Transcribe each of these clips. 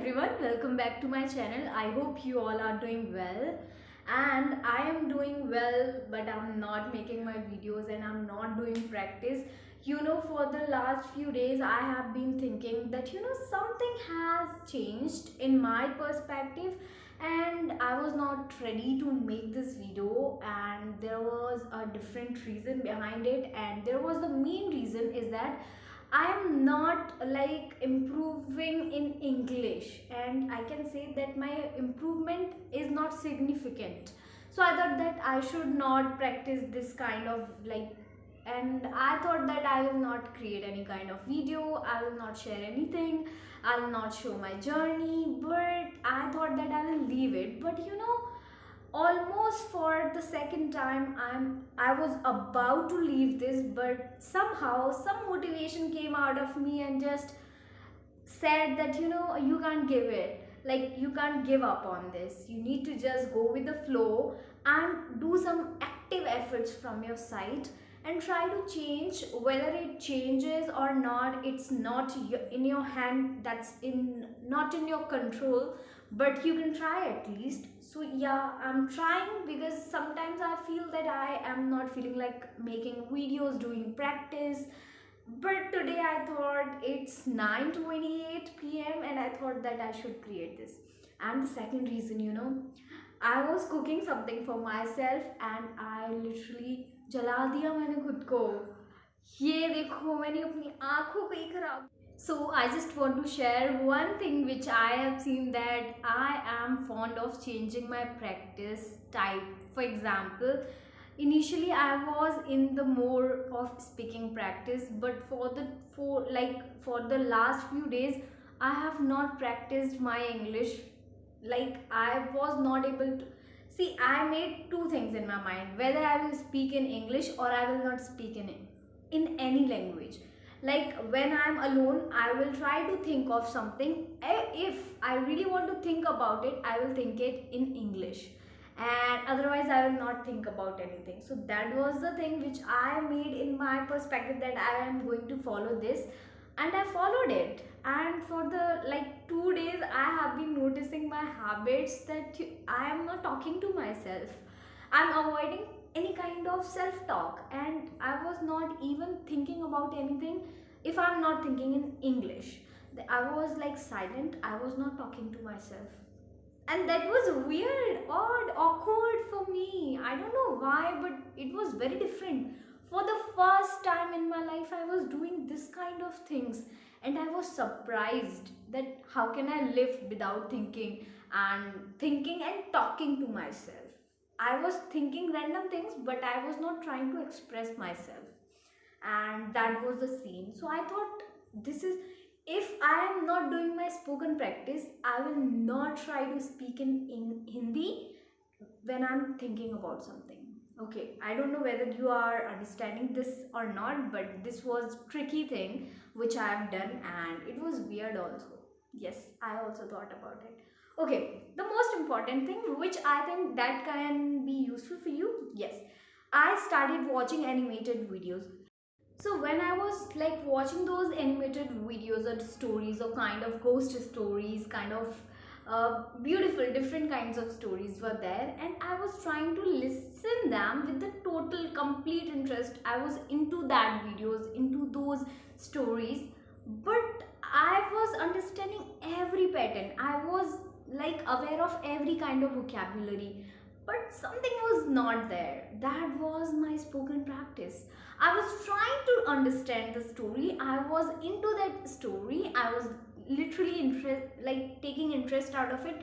everyone, welcome back to my channel. I hope you all are doing well, and I am doing well, but I'm not making my videos and I'm not doing practice. For the last few days I have been thinking that something has changed in my perspective, and I was not ready to make this video, and there was a different reason behind it, and there was the main reason is that I'm not like improving in English, and I can say that my improvement is not significant. So I thought that I should not practice this kind of and I thought that I will not create any kind of video, I will not share anything, I'll not show my journey, but I thought that I will leave it. But almost for the second time I was about to leave this, but somehow some motivation came out of me and just said that you can't give it, like you can't give up on this, you need to just go with the flow and do some active efforts from your side and try to change. Whether it changes or not, it's not in your hand, that's in not in your control, but you can try at least. So yeah, I'm trying, because sometimes I feel that I am not feeling like making videos, doing practice. But today I thought it's 9:28 p.m. and I thought that I should create this. And the second reason, I was cooking something for myself and I literally जला दिया मैंने खुद को. ये देखो, मैंने अपनी आंखों को ही खराब. So I just want to share one thing which I have seen, that I am fond of changing my practice type. For example, initially I was in the mode of speaking practice, but for the last few days I have not practiced my English. Like, I was not able to see. I made two things in my mind: whether I will speak in English or I will not speak in any language. Like, when I'm alone, I will try to think of something. If I really want to think about it, I will think it in English, and otherwise I will not think about anything. So that was the thing which I made in my perspective, that I am going to follow this, and I followed it. And for the 2 days I have been noticing my habits, that I am not talking to myself, I'm avoiding any kind of self-talk, and I was not even thinking about anything if I'm not thinking in English. I was like silent, I was not talking to myself, and that was weird, odd, awkward for me. I don't know why, but it was very different. For the first time in my life I was doing this kind of things, and I was surprised that how can I live without thinking and talking to myself. I was thinking random things, but I was not trying to express myself, and that was the scene. So I thought, this is, if I am not doing my spoken practice, I will not try to speak in Hindi when I'm thinking about something. Okay, I don't know whether you are understanding this or not, but this was tricky thing which I have done, and it was weird also. Yes, I also thought about it. Okay, the most important thing which I think that can be useful for you. Yes, I started watching animated videos. So when I was like watching those animated videos or stories, or kind of ghost stories, kind of beautiful different kinds of stories were there, and I was trying to listen them with the total complete interest. I was into that videos, into those stories, but I was understanding every pattern. I was like aware of every kind of vocabulary, but something was not there. That was my spoken practice. I was trying to understand the story, I was into that story, I was literally taking interest out of it,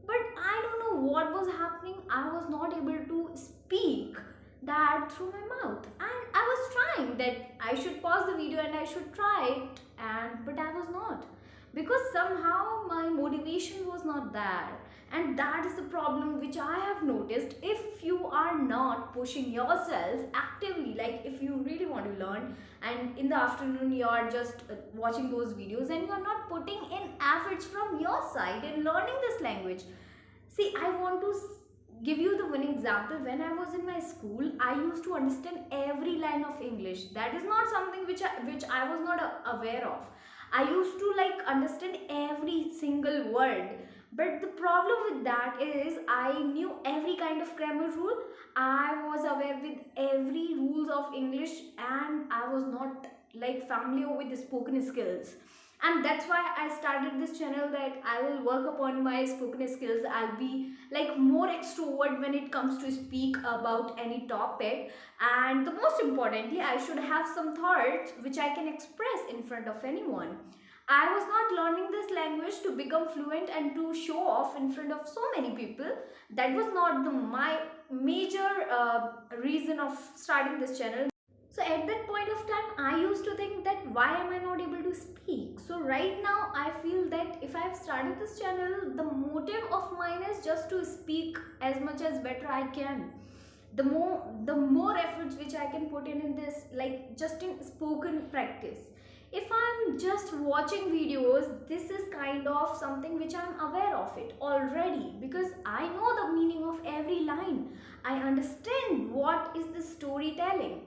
but I don't know what was happening. I was not able to speak that through my mouth, and I was trying that I should pause the video and I should try it, and but I was not, because somehow my motivation was not there. And that is the problem which I have noticed. If you are not pushing yourself actively, like if you really want to learn and in the afternoon you are just watching those videos, and you are not putting in efforts from your side in learning this language. See, I want to give you the one example. When I was in my school, I used to understand every line of English. That is not something which I was not aware of. I used to understand every single single word. But the problem with that is I knew every kind of grammar rule. I was aware with every rules of English, and I was not like familiar with the spoken skills. And that's why I started this channel, that I will work upon my spoken skills. I'll be like more extrovert when it comes to speak about any topic, and the most importantly, I should have some thoughts which I can express in front of anyone. I was not learning this language to become fluent and to show off in front of so many people. That was not my major reason of starting this channel. So at that point of time, I used to think that why am I not able to speak? So right now, I feel that if I've started this channel, the motive of mine is just to speak as much as better I can. The more efforts which I can put in this, like just in spoken practice. If I'm just watching videos, this is kind of something which I'm aware of it already, because I know the meaning of every line. I understand what is the storytelling.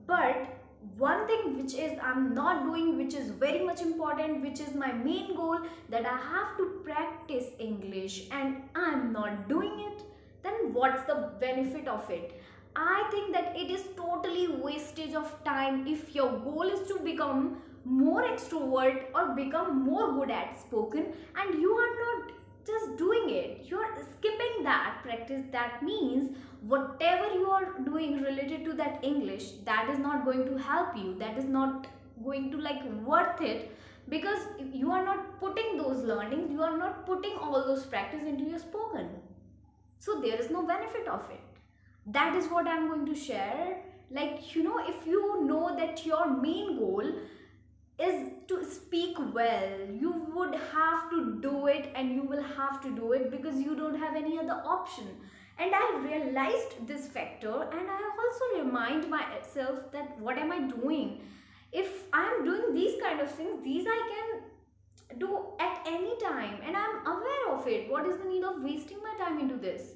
But one thing which is I'm not doing, which is very much important, which is my main goal, that I have to practice English, and I'm not doing it, then what's the benefit of it? I think that it is totally wastage of time if your goal is to become more extrovert or become more good at spoken, and you are not just doing it, you are skipping that practice. That means whatever you are doing related to that English, that is not going to help you, that is not going to like worth it, because you are not putting those learnings, you are not putting all those practice into your spoken. So there is no benefit of it. That is what I'm going to share. Like, if you know that your main goal is to speak well, you would have to do it, and you will have to do it because you don't have any other option. And I realized this factor, and I also remind myself that what am I doing? If I'm doing these kind of things, these I can do at any time, and I'm aware of it. What is the need of wasting my time into this?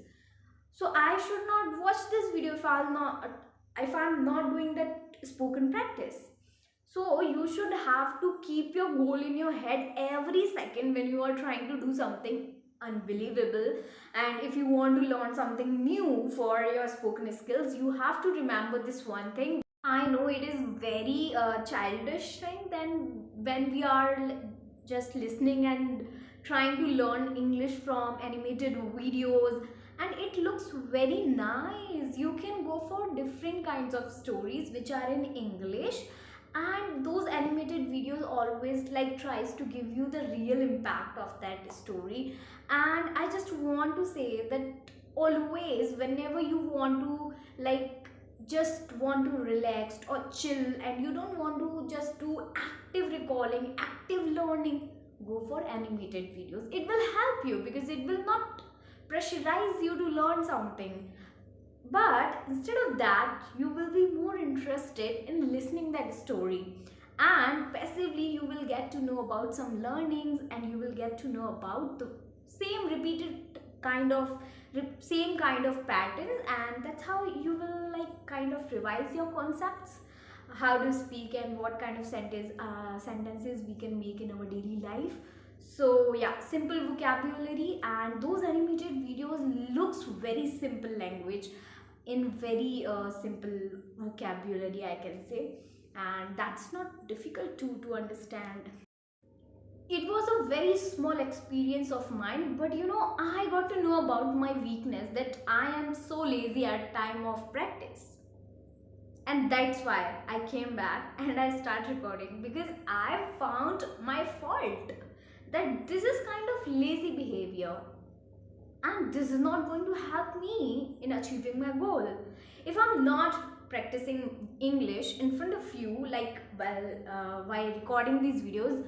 So I should not watch this video if I'm not doing that spoken practice. So you should have to keep your goal in your head every second when you are trying to do something unbelievable. And if you want to learn something new for your spoken skills, you have to remember this one thing. I know it is very childish thing then when we are just listening and trying to learn English from animated videos, and it looks very nice. You can go for different kinds of stories which are in English, and those animated videos always like tries to give you the real impact of that story. And I just want to say that always whenever you want to like just want to relax or chill, and you don't want to just do active recalling, active learning, go for animated videos. It will help you because it will not pressurize you to learn something, but instead of that, you will be more interested in listening that story, and passively you will get to know about some learnings, and you will get to know about the same repeated kind of same kind of patterns, and that's how you will like kind of revise your concepts, how to speak, and what kind of sentences we can make in our daily life. So yeah, simple vocabulary, and those animated videos looks very simple language in very simple vocabulary, I can say, and that's not difficult to understand. It was a very small experience of mine, but I got to know about my weakness, that I am so lazy at time of practice. And that's why I came back and I started recording, because I found my fault, that this is kind of lazy behavior, and this is not going to help me in achieving my goal. If I'm not practicing English in front of you, like while recording these videos,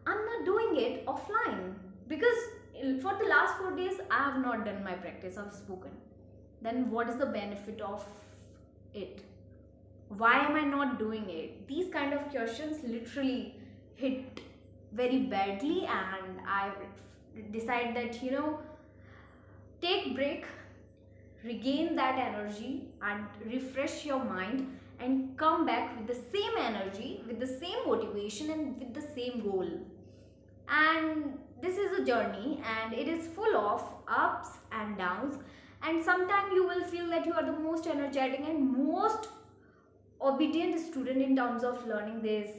I'm not doing it offline, because for the last 4 days I have not done my practice of spoken. Then what is the benefit of it? Why am I not doing it? These kind of questions literally hit very badly, and I decide that take break, regain that energy, and refresh your mind, and come back with the same energy, with the same motivation, and with the same goal. And this is a journey and it is full of ups and downs, and sometimes you will feel that you are the most energetic and most obedient student in terms of learning this,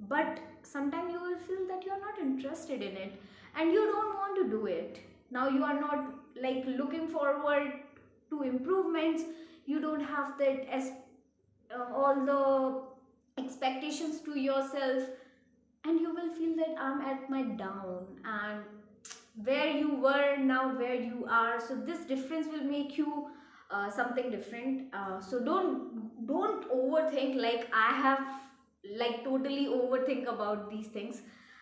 but sometimes you will feel that you are not interested in it and you don't want to do it. Now you are not like looking forward to improvements, you don't have that as all the expectations to yourself, and you will feel that I'm at my down, and where you were now where you are, so this difference will make you something different. So don't overthink like I have, like totally overthink about these things,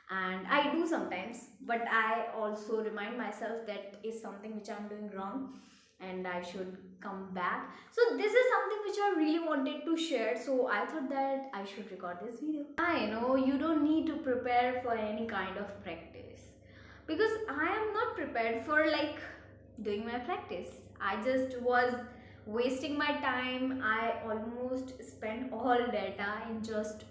and I do sometimes, but I also remind myself that is something which I'm doing wrong and I should come back. So this is something which I really wanted to share, so I thought that I should record this video. I know you don't need to prepare for any kind of practice, because I am not prepared for like doing my practice. I just was wasting my time. I almost spent all data in just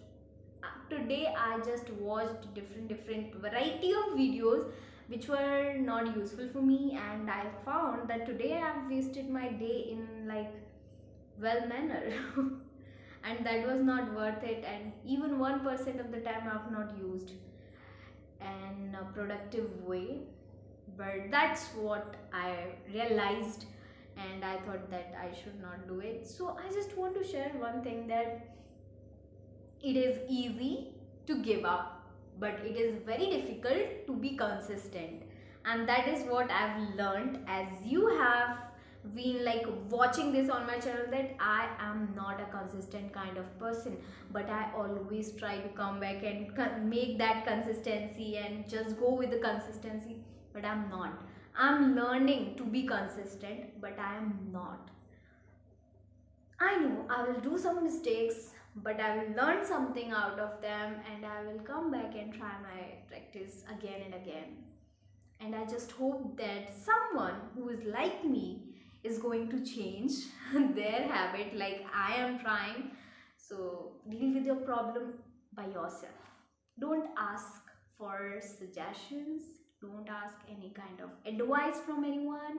today. I just watched different variety of videos which were not useful for me, and I found that today I've wasted my day in like well manner and that was not worth it, and even 1% of the time I've not used in a productive way. But that's what I realized, and I thought that I should not do it. So I just want to share one thing, that it is easy to give up, but it is very difficult to be consistent, and that is what I've learned as you have been like watching this on my channel, that I am not a consistent kind of person, but I always try to come back and make that consistency and just go with the consistency, but I'm not. I'm learning to be consistent, but I am not. I know I will do some mistakes, but I will learn something out of them, and I will come back and try my practice again and again. And I just hope that someone who is like me is going to change their habit like I am trying. So deal with your problem by yourself. Don't ask for suggestions, don't ask any kind of advice from anyone,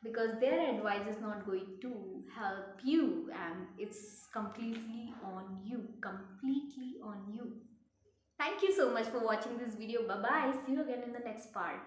because their advice is not going to help you, and it's completely on you, completely on you. Thank you so much for watching this video. Bye bye, see you again in the next part.